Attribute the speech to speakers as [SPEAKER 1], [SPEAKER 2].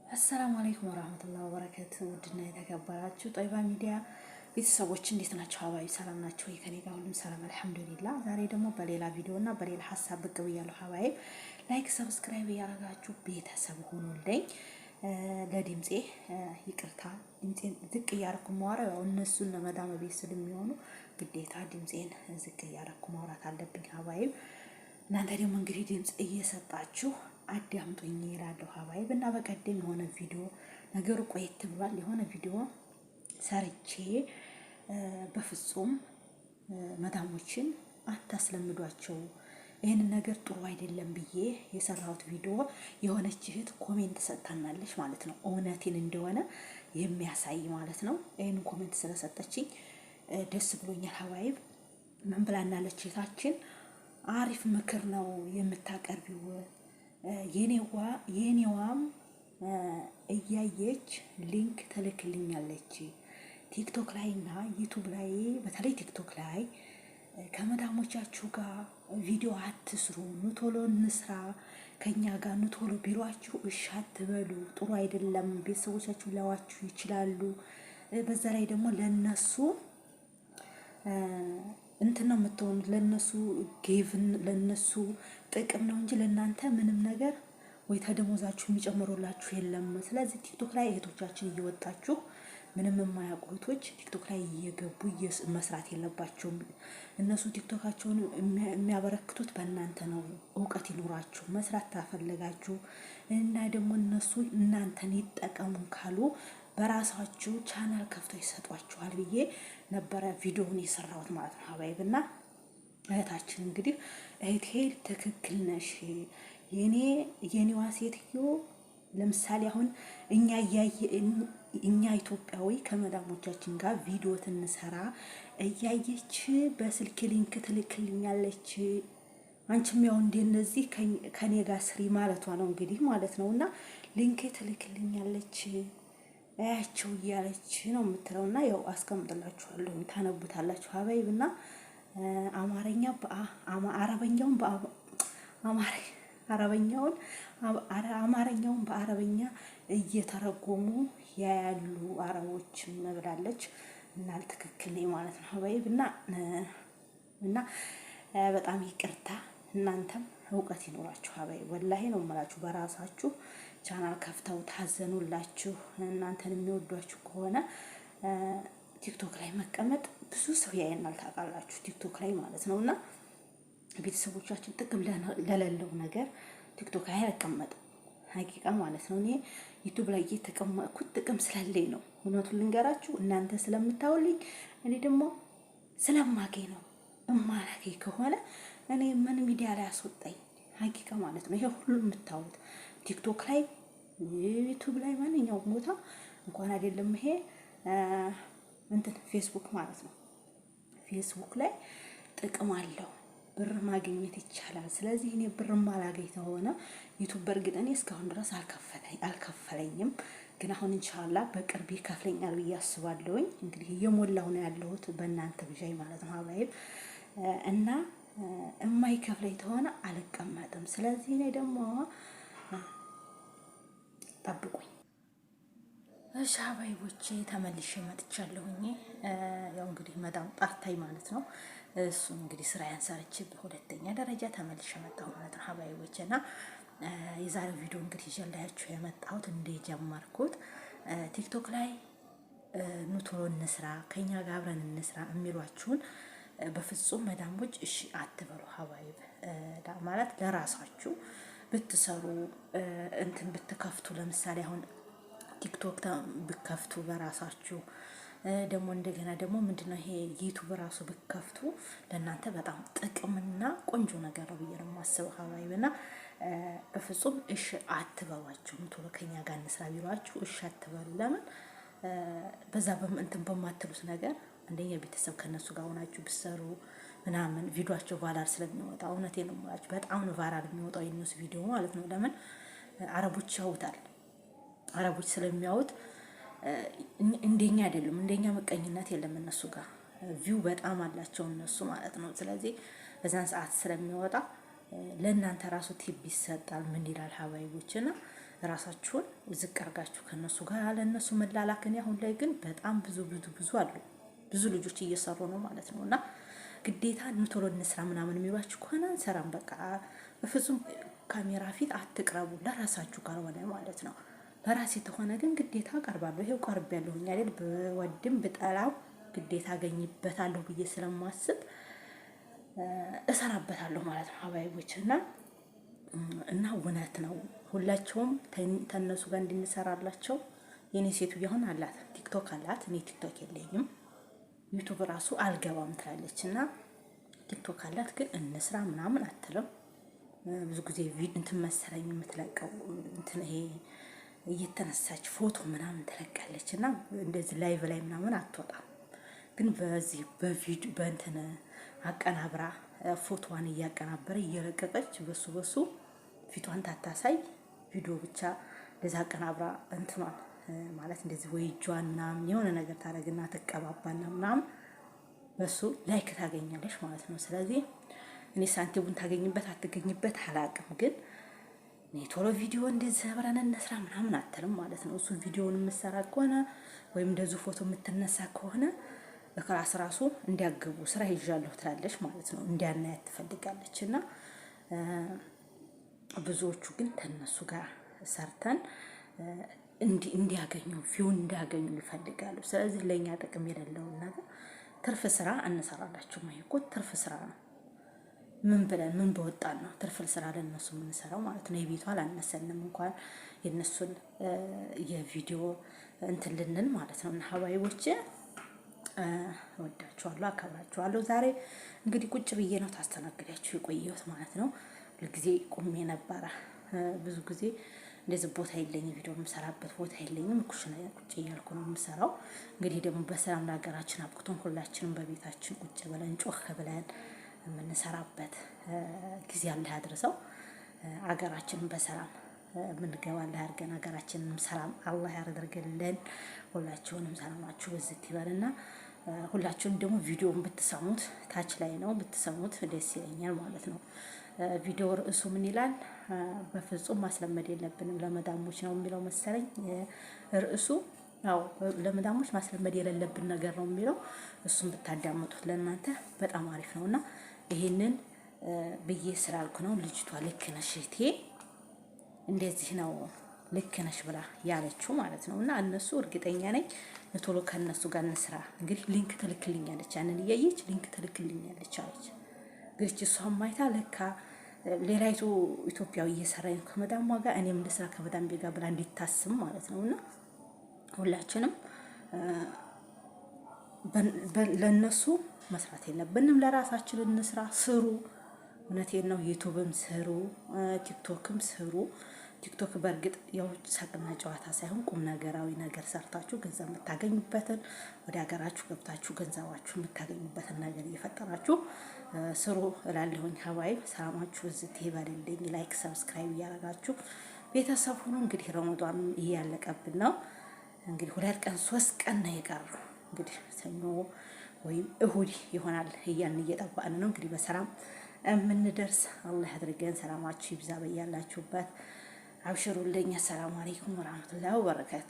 [SPEAKER 1] አሰላሙ አለይኩም ወራህመቱላሂ ወበረካቱ። ውድና የተከበራችሁ ጦይባ ሚዲያ ቤተሰቦች እንዴት ናችሁ? ሀባይ ሰላም ናችሁ? ከኔ ጋር ሁሉም ሰላም አልሐምዱሊላህ። ዛሬ ደግሞ በሌላ ቪዲዮ እና በሌላ ሀሳብ ብቅ ብያለሁ። ሀባይ ላይክ ሰብስክራይብ እያደረጋችሁ ቤተሰብ ሆኑልኝ። ለድምጼ ይቅርታ፣ ድምጼን ዝቅ እያደረኩ ማውራት ያው እነሱን ለመዳም ቤት ስለሚሆኑ ግዴታ ድምጼን ዝቅ እያደረኩ ማውራት አለብኝ። ሀባይ እናንተ ደግሞ እንግዲህ ድምጽ እየሰጣችሁ አዳምጡኝ ይላልው ሀባይብ። እና በቀደም የሆነ ቪዲዮ ነገሩ ቆየት ብሏል። የሆነ ቪዲዮ ሰርቼ በፍጹም መዳሞችን አታስለምዷቸው፣ ይሄንን ነገር ጥሩ አይደለም ብዬ የሰራሁት ቪዲዮ የሆነች እህት ኮሜንት ሰጥታናለች ማለት ነው። እውነቴን እንደሆነ የሚያሳይ ማለት ነው። ይሄን ኮሜንት ስለሰጠችኝ ደስ ብሎኛል። ሀባይብ ምን ብላናለች እህታችን? አሪፍ ምክር ነው የምታቀርቢው፣ የኔዋም እያየች ሊንክ ትልክልኛለች ቲክቶክ ላይ እና ዩቱብ ላይ። በተለይ ቲክቶክ ላይ ከመዳሞቻችሁ ጋር ቪዲዮ አትስሩ፣ ኑቶሎ እንስራ ከኛ ጋር ኑቶሎ ቢሏችሁ እሺ አትበሉ፣ ጥሩ አይደለም፣ ቤተሰቦቻችሁ ሊያዋችሁ ይችላሉ። በዛ ላይ ደግሞ ለነሱ እንትን ነው የምትሆኑት፣ ለነሱ ጌቭን ለነሱ ጥቅም ነው እንጂ ለእናንተ ምንም ነገር ወይ ተደሞዛችሁ የሚጨምሩላችሁ የለም። ስለዚህ ቲክቶክ ላይ እህቶቻችን እየወጣችሁ ምንም የማያውቁ እህቶች ቲክቶክ ላይ እየገቡ መስራት የለባቸውም። እነሱ ቲክቶካቸውን የሚያበረክቱት በእናንተ ነው። እውቀት ይኖራችሁ መስራት ታፈለጋችሁ እና ደግሞ እነሱ እናንተን ይጠቀሙ ካሉ በራሳችሁ ቻናል ከፍተው ይሰጧችኋል ብዬ ነበረ ቪዲዮውን የሰራሁት ማለት ነው ሀባይብ። እና እህታችን እንግዲህ እህቴ ትክክል ነሽ፣ የኔዋ ሴትዮ ለምሳሌ አሁን እኛ ኢትዮጵያዊ ከመዳሞቻችን ጋር ቪዲዮ ትንሰራ እያየች በስልክ ሊንክ ትልክልኛለች፣ አንቺም ያው እንደነዚህ ከኔ ጋር ስሪ ማለቷ ነው እንግዲህ ማለት ነው። እና ሊንክ ትልክልኛለች አያቸው እያለች ነው የምትለውና ያው አስቀምጥላችኋለሁ ታነቡታላችሁ ሀባይብ። እና አማርኛውን በአረበኛ እየተረጎሙ ያያሉ አረቦች ብላለች። እና ትክክል ነኝ ማለት ነው ሀባይብ። እና በጣም ይቅርታ፣ እናንተም እውቀት ይኖራችሁ ሀባይብ። ወላሂ ነው የምላችሁ። በራሳችሁ ቻናል ከፍተው ታዘኑላችሁ እናንተን የሚወዷችሁ ከሆነ ቲክቶክ ላይ መቀመጥ ብዙ ሰው ያየናል ታውቃላችሁ፣ ቲክቶክ ላይ ማለት ነው። እና ቤተሰቦቻችን ጥቅም ለሌለው ነገር ቲክቶክ ላይ አይቀመጥም ሀቂቃ ማለት ነው። እኔ ዩቲዩብ ላይ እየተቀመጥኩት ጥቅም ስላለኝ ነው። እውነቱን ልንገራችሁ፣ እናንተ ስለምታውልኝ እኔ ደግሞ ስለማገኝ ነው። እማላገኝ ከሆነ እኔ ምን ሚዲያ ላይ አስወጣኝ ሀቂቃ ማለት ነው። ይሄ ሁሉ የምታዩት ቲክቶክ ላይ ዩቲዩብ ላይ ማንኛውም ቦታ እንኳን አይደለም ይሄ ፌስቡክ ማለት ነው። ፌስቡክ ላይ ጥቅም አለው፣ ብር ማግኘት ይቻላል። ስለዚህ እኔ ብር ማላገኝ ከሆነ ዩቲዩብ በእርግጥ እኔ እስካሁን ድረስ አልከፈለኝም፣ ግን አሁን ኢንሻአላህ በቅርብ ይከፍለኛል ብዬ አስባለሁኝ። እንግዲህ እየሞላው ነው ያለሁት በእናንተ ብቻይ ማለት ነው ሀባይብ። እና የማይከፍለኝ ከሆነ አልቀመጥም። ስለዚህ እኔ ደግሞ ጠብቁኝ። እሺ ሀባይቦቼ ተመልሼ መጥቻለሁኝ። ያው እንግዲህ መዳም ጠርታኝ ማለት ነው። እሱ እንግዲህ ስራዬን ሰርቼ በሁለተኛ ደረጃ ተመልሼ መጣሁ ማለት ነው ሀባይቦቼ። እና የዛሬው ቪዲዮ እንግዲህ ይዤላችሁ የመጣሁት እንደጀመርኩት ቲክቶክ ላይ ኑቶሎ እንስራ ከኛ ጋር አብረን እንስራ የሚሏችሁን በፍጹም መዳሞች እሺ አትበሉ ሀባይብ። ማለት ለራሳችሁ ብትሰሩ ብትከፍቱ፣ ለምሳሌ አሁን ቲክቶክ ብከፍቱ በራሳችሁ ደግሞ እንደገና ደግሞ ምንድነው ይሄ ዩቲዩብ ራሱ ብከፍቱ ለእናንተ በጣም ጥቅምና ቆንጆ ነገር ነው ብዬ ነው የማስበው ሀባይብ። እና በፍጹም እሺ አትበሏቸው። ኑቶሎ ከኛ ጋር እንስራ ቢሏችሁ እሺ አትበሉ። ለምን በዛ በማትሉት ነገር አንደኛ ቤተሰብ ከነሱ ጋር ሆናችሁ ብትሰሩ ምናምን ቪዲዮአቸው ቫይራል ስለሚወጣ፣ እውነቴን ነው የምላችሁ በጣም ነው ቫይራል የሚወጣው የነሱ ቪዲዮ ማለት ነው። ለምን አረቦች ያውታል፣ አረቦች ስለሚያውት እንደኛ አይደለም፣ እንደኛ መቀኝነት የለም እነሱ ጋር ቪው በጣም አላቸው እነሱ ማለት ነው። ስለዚህ በዛን ሰዓት ስለሚወጣ ለእናንተ ራሱ ቲፕ ይሰጣል። ምን ይላል ሀባይቦችና ራሳችሁን ዝቅ አርጋችሁ ከነሱ ጋር ለነሱ መላላክን አሁን ላይ ግን በጣም ብዙ አሉ። ብዙ ልጆች እየሰሩ ነው ማለት ነው። እና ግዴታ ቶሎ እንስራ ምናምን የሚሏችሁ ከሆነ እንሰራም በቃ በፍጹም ካሜራ ፊት አትቅረቡ፣ ለራሳችሁ ጋር ሆነ ማለት ነው። ለራሴ ተሆነ ግን ግዴታ ቀርባለሁ። ይሄው ቀርብ ያለሁኝ አይደል? በወድም ብጠላው ግዴታ አገኝበታለሁ ብዬ ስለማስብ እሰራበታለሁ ማለት ነው ሀባይቦች። እና እውነት ነው ሁላቸውም ተነሱ ጋር እንድንሰራላቸው። የኔ ሴትዮ አሁን አላት ቲክቶክ አላት፣ እኔ ቲክቶክ የለኝም፣ ዩቲዩብ ራሱ አልገባም ትላለች። እና ቲክቶክ አላት ግን እንስራ ምናምን አትልም። ብዙ ጊዜ እንትን መሰለኝ የምትለቀው እንትን ይሄ እየተነሳች ፎቶ ምናምን ትለቃለች እና እንደዚህ ላይቭ ላይ ምናምን አትወጣም። ግን በዚህ በቪዲዮ በእንትን አቀናብራ ፎቶዋን እያቀናበረ እየለቀቀች በሱ ፊቷን ታታሳይ ቪዲዮ ብቻ ለዛ አቀናብራ እንትኗን ማለት እንደዚህ ወይ እጇን ምናምን የሆነ ነገር ታደርግና ተቀባባና ምናምን በሱ ላይክ ታገኛለሽ ማለት ነው። ስለዚህ እኔ ሳንቲሙን ታገኝበት አትገኝበት አላውቅም፣ ግን እኔ ቶሎ ቪዲዮ እንደዚህ አብረን እንስራ ምናምን አትልም ማለት ነው። እሱ ቪዲዮውን የምትሰራ ከሆነ ወይም እንደዚህ ፎቶ የምትነሳ ከሆነ በክላስ ራሱ እንዲያገቡ ስራ ይዣለሁ ትላለች ማለት ነው። እንዲያናያት ትፈልጋለች። እና ብዙዎቹ ግን ተነሱ ጋር ሰርተን እንዲያገኙ ፊውን እንዲያገኙ ይፈልጋሉ። ስለዚህ ለኛ ጥቅም የሌለውን ነገር ትርፍ ስራ እንሰራላችሁ። ማይኮ ትርፍ ስራ ነው። ምን ብለን ምን በወጣን ነው ትርፍ ስራ ለነሱ የምንሰራው ማለት ነው። የቤቷ አላነሰንም እንኳን የነሱን የቪዲዮ እንትን ልንል ማለት ነው። እና ሀባይቦቼ ወዳችኋለሁ፣ አከብራችኋለሁ። ዛሬ እንግዲህ ቁጭ ብዬ ነው ታስተናግዳችሁ የቆየሁት ማለት ነው። ለጊዜ ቁሜ ነበረ። ብዙ ጊዜ እንደዚህ ቦታ የለኝም፣ ቪዲዮ የምሰራበት ቦታ የለኝም። ኩሽና ቁጭ እያልኩ ነው የምሰራው። እንግዲህ ደግሞ በሰላም ለሀገራችን አብቅቶን ሁላችንም በቤታችን ቁጭ ብለን ጮህ ብለን የምንሰራበት ጊዜ አለ ያድርሰው። ሀገራችንን በሰላም የምንገባ አለ ያድርገን። ሀገራችንንም ሰላም አላህ ያደርግልን። ሁላችሁንም ሰላማችሁ በዝት ይበልና ሁላችሁም ደግሞ ቪዲዮውን ብትሰሙት ታች ላይ ነው ብትሰሙት ደስ ይለኛል ማለት ነው። ቪዲዮ ርዕሱ ምን ይላል? በፍጹም ማስለመድ የለብንም ለመዳሞች ነው የሚለው መሰለኝ ርዕሱ። ያው ለመዳሞች ማስለመድ የሌለብን ነገር ነው የሚለው። እሱን ብታዳምጡት ለእናንተ በጣም አሪፍ ነውና ይሄንን ብዬ ስላልኩ ነው። ልጅቷ ልክ ነሽ እህቴ እንደዚህ ነው ልክ ነሽ ብላ ያለችው ማለት ነው። እና እነሱ እርግጠኛ ነኝ ቶሎ ከነሱ ጋር እንስራ። እንግዲህ ሊንክ ትልክልኛለች፣ ያንን እያየች ሊንክ ትልክልኛለች አለች። እንግዲህ እሷም ማይታ ለካ ሌላይቱ ኢትዮጵያዊ እየሰራኝ ከመዳሟ ጋር እኔም ልስራ ከመዳም ጋር ብላ እንዲታስብ ማለት ነው። እና ሁላችንም ለነሱ መስራት የለብንም፣ ለራሳችን እንስራ። ስሩ፣ እውነቴን ነው። ዩቲዩብም ስሩ፣ ቲክቶክም ስሩ። ቲክቶክ በእርግጥ ያው ሳቅና ጨዋታ ሳይሆን ቁም ነገራዊ ነገር ሰርታችሁ ገንዘብ የምታገኙበትን ወደ ሀገራችሁ ገብታችሁ ገንዘባችሁ የምታገኙበትን ነገር እየፈጠራችሁ ስሩ እላለሁኝ። ሀባይ ሰላማችሁ እዚህ ይበልልኝ። ላይክ ሰብስክራይብ እያደረጋችሁ ቤተሰብ ሁኑ። እንግዲህ ረመዷን እያለቀብን ነው። እንግዲህ 2 ቀን 3 ቀን ነው የቀረው። እንግዲህ ሰኞ ወይም እሁድ ይሆናል እያልን እየጠባን ነው። እንግዲህ በሰላም የምንደርስ አላህ ያድርገን። ሰላማችሁ ይብዛ በያላችሁበት። አብሽሩልኝ። አሰላሙ አለይኩም ወራህመቱላሂ ወበረካቱ።